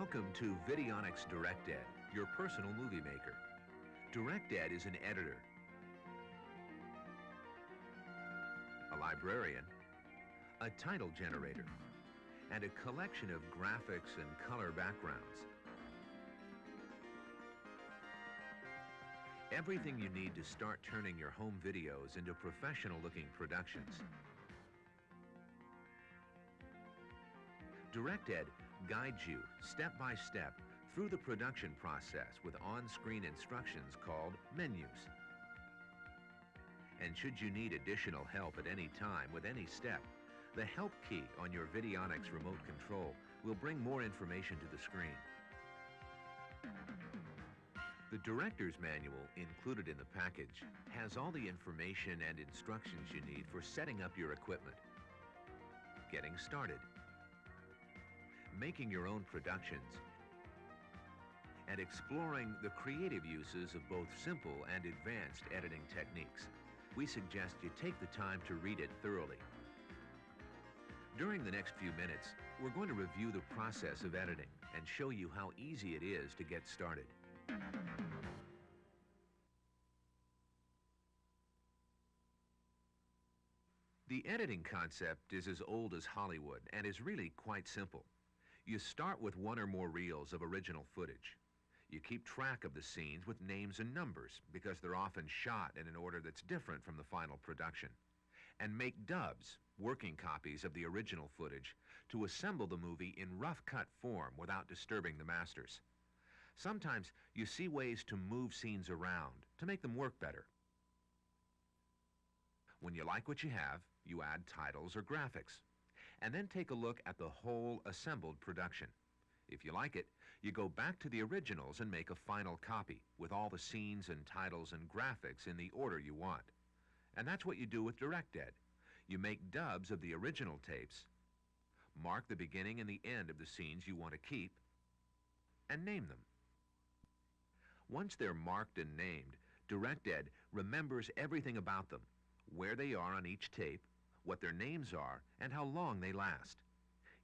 Welcome to VIDEONICS DirectED, your personal movie maker. DirectED is an editor, a librarian, a title generator, and a collection of graphics and color backgrounds. Everything you need to start turning your home videos into professional-looking productions. DirectED guides you step by step through the production process with on-screen instructions called menus. And should you need additional help at any time with any step, the Help key on your VIDEONICS remote control will bring more information to the screen. The Director's Manual included in the package has all the information and instructions you need for setting up your equipment, getting started, making your own productions, and exploring the creative uses of both simple and advanced editing techniques. We suggest you take the time to read it thoroughly. During the next few minutes, we're going to review the process of editing and show you how easy it is to get started. The editing concept is as old as Hollywood and is really quite simple. You start with one or more reels of original footage. You keep track of the scenes with names and numbers because they're often shot in an order that's different from the final production. And make dubs, working copies of the original footage, to assemble the movie in rough cut form without disturbing the masters. Sometimes you see ways to move scenes around to make them work better. When you like what you have, you add titles or graphics, and then take a look at the whole assembled production. If you like it, you go back to the originals and make a final copy with all the scenes and titles and graphics in the order you want. And that's what you do with DirectED. You make dubs of the original tapes, mark the beginning and the end of the scenes you want to keep, and name them. Once they're marked and named, DirectED remembers everything about them, where they are on each tape, what their names are, and how long they last.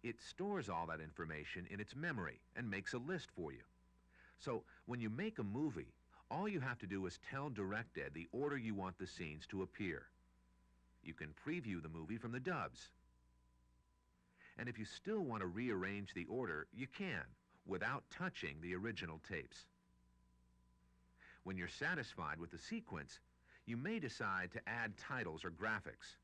It stores all that information in its memory and makes a list for you. So when you make a movie, all you have to do is tell DirectED the order you want the scenes to appear. You can preview the movie from the dubs. And if you still want to rearrange the order, you can, without touching the original tapes. When you're satisfied with the sequence, you may decide to add titles or graphics.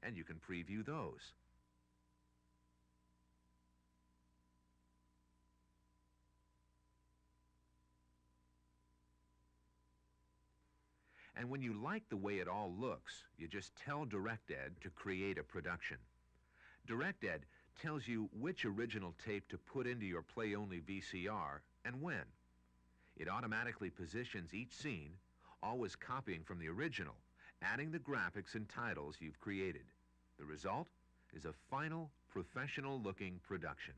And you can preview those. And when you like the way it all looks, you just tell DirectED to create a production. DirectED tells you which original tape to put into your play-only VCR and when. It automatically positions each scene, always copying from the original, adding the graphics and titles you've created. The result is a final, professional-looking production.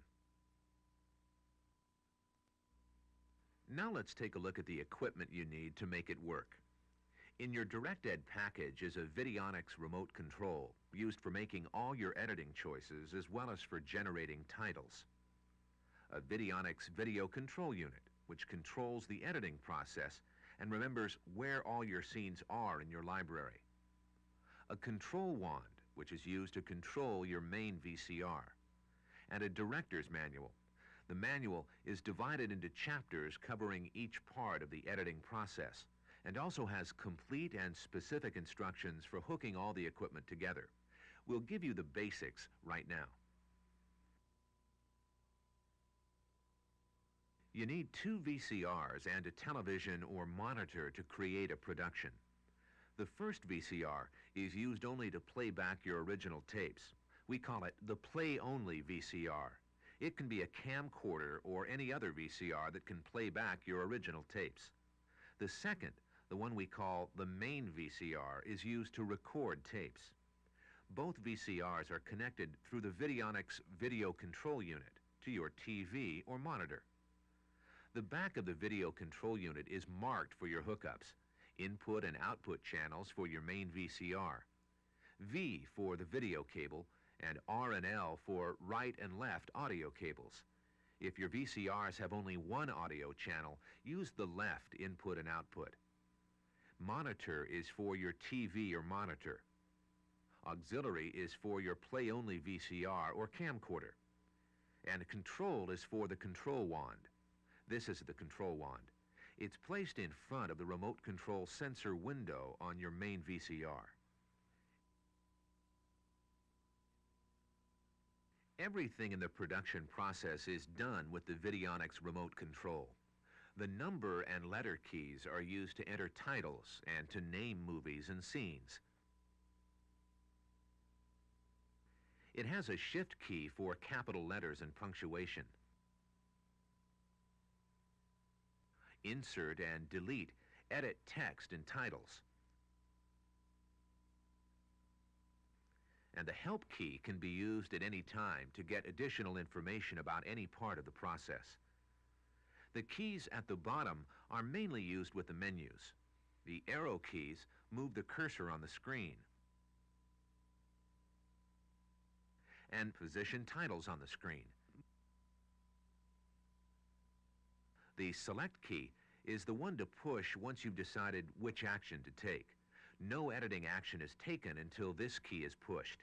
Now let's take a look at the equipment you need to make it work. In your DirectED package is a VIDEONICS remote control used for making all your editing choices as well as for generating titles. A VIDEONICS video control unit, which controls the editing process and remembers where all your scenes are in your library. A control wand, which is used to control your main VCR. And a Director's Manual. The manual is divided into chapters covering each part of the editing process, and also has complete and specific instructions for hooking all the equipment together. We'll give you the basics right now. You need 2 VCRs and a television or monitor to create a production. The first VCR is used only to play back your original tapes. We call it the play-only VCR. It can be a camcorder or any other VCR that can play back your original tapes. The second, the one we call the main VCR, is used to record tapes. Both VCRs are connected through the VIDEONICS video control unit to your TV or monitor. The back of the video control unit is marked for your hookups, input and output channels for your main VCR. V for the video cable, and R and L for right and left audio cables. If your VCRs have only one audio channel, use the left input and output. Monitor is for your TV or monitor. Auxiliary is for your play-only VCR or camcorder. And control is for the control wand. This is the control wand. It's placed in front of the remote control sensor window on your main VCR. Everything in the production process is done with the VIDEONICS remote control. The number and letter keys are used to enter titles and to name movies and scenes. It has a shift key for capital letters and punctuation. Insert and delete, edit text and titles. And the help key can be used at any time to get additional information about any part of the process. The keys at the bottom are mainly used with the menus. The arrow keys move the cursor on the screen and position titles on the screen. The select key is the one to push once you've decided which action to take. No editing action is taken until this key is pushed.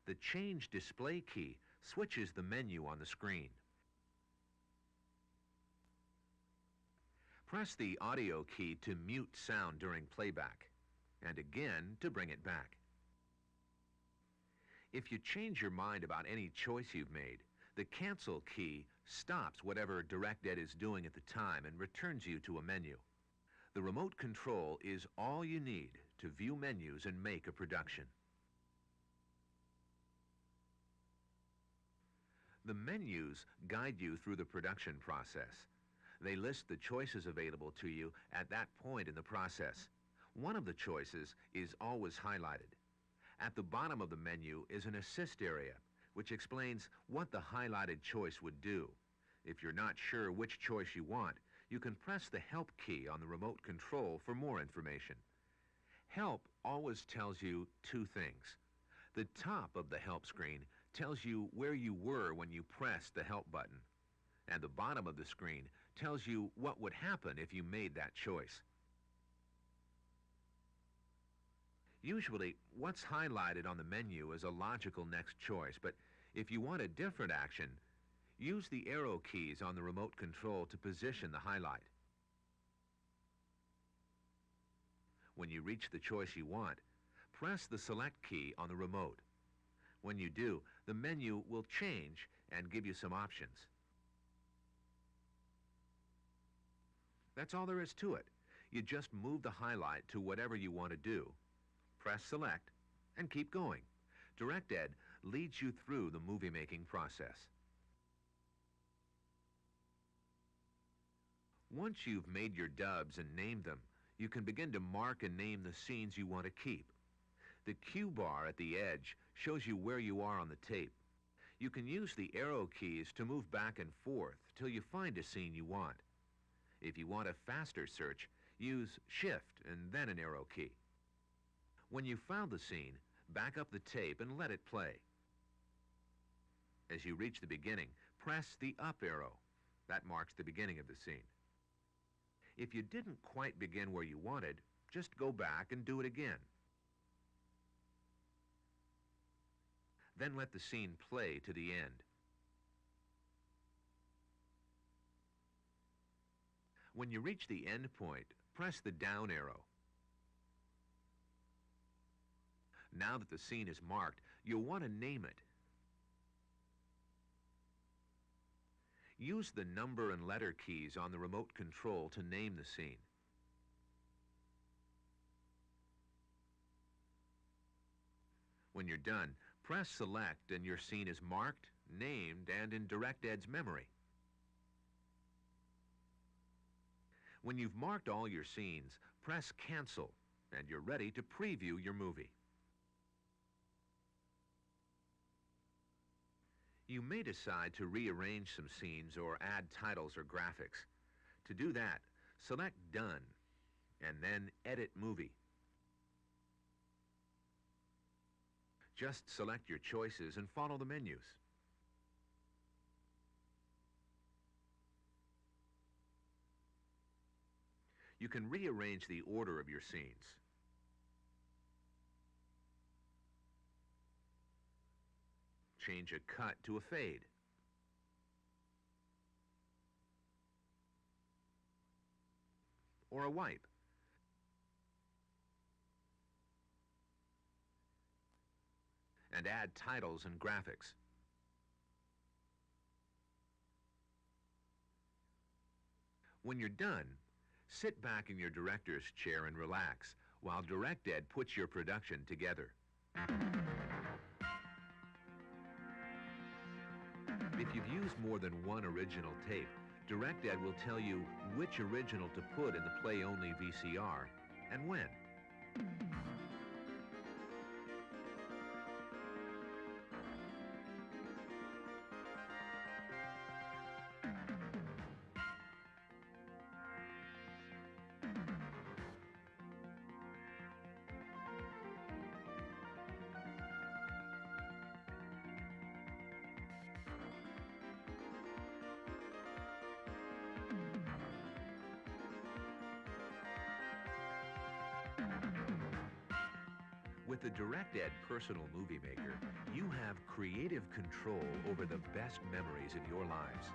The Change Display key switches the menu on the screen. Press the audio key to mute sound during playback, and again to bring it back. If you change your mind about any choice you've made, the Cancel key stops whatever DirectED is doing at the time and returns you to a menu. The remote control is all you need to view menus and make a production. The menus guide you through the production process. They list the choices available to you at that point in the process. One of the choices is always highlighted. At the bottom of the menu is an assist area, which explains what the highlighted choice would do. If you're not sure which choice you want, you can press the Help key on the remote control for more information. Help always tells you two things. The top of the Help screen tells you where you were when you pressed the Help button, and the bottom of the screen tells you what would happen if you made that choice. Usually, what's highlighted on the menu is a logical next choice, but if you want a different action, use the arrow keys on the remote control to position the highlight. When you reach the choice you want, press the Select key on the remote. When you do, the menu will change and give you some options. That's all there is to it. You just move the highlight to whatever you want to do. Press Select and keep going. DirectED leads you through the movie-making process. Once you've made your dubs and named them, you can begin to mark and name the scenes you want to keep. The Q bar at the edge shows you where you are on the tape. You can use the arrow keys to move back and forth till you find a scene you want. If you want a faster search, use Shift and then an arrow key. When you've found the scene, back up the tape and let it play. As you reach the beginning, press the up arrow. That marks the beginning of the scene. If you didn't quite begin where you wanted, just go back and do it again. Then let the scene play to the end. When you reach the end point, press the down arrow. Now that the scene is marked, you'll want to name it. Use the number and letter keys on the remote control to name the scene. When you're done, press Select and your scene is marked, named, and in DirectED's memory. When you've marked all your scenes, press Cancel, and you're ready to preview your movie. You may decide to rearrange some scenes or add titles or graphics. To do that, select Done, and then Edit Movie. Just select your choices and follow the menus. You can rearrange the order of your scenes. Change a cut to a fade. Or a wipe. And add titles and graphics. When you're done, sit back in your director's chair and relax while DirectED puts your production together. If you've used more than one original tape, DirectED will tell you which original to put in the play-only VCR and when. With the DirectED Personal Movie Maker, you have creative control over the best memories of your lives.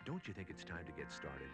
Don't you think it's time to get started?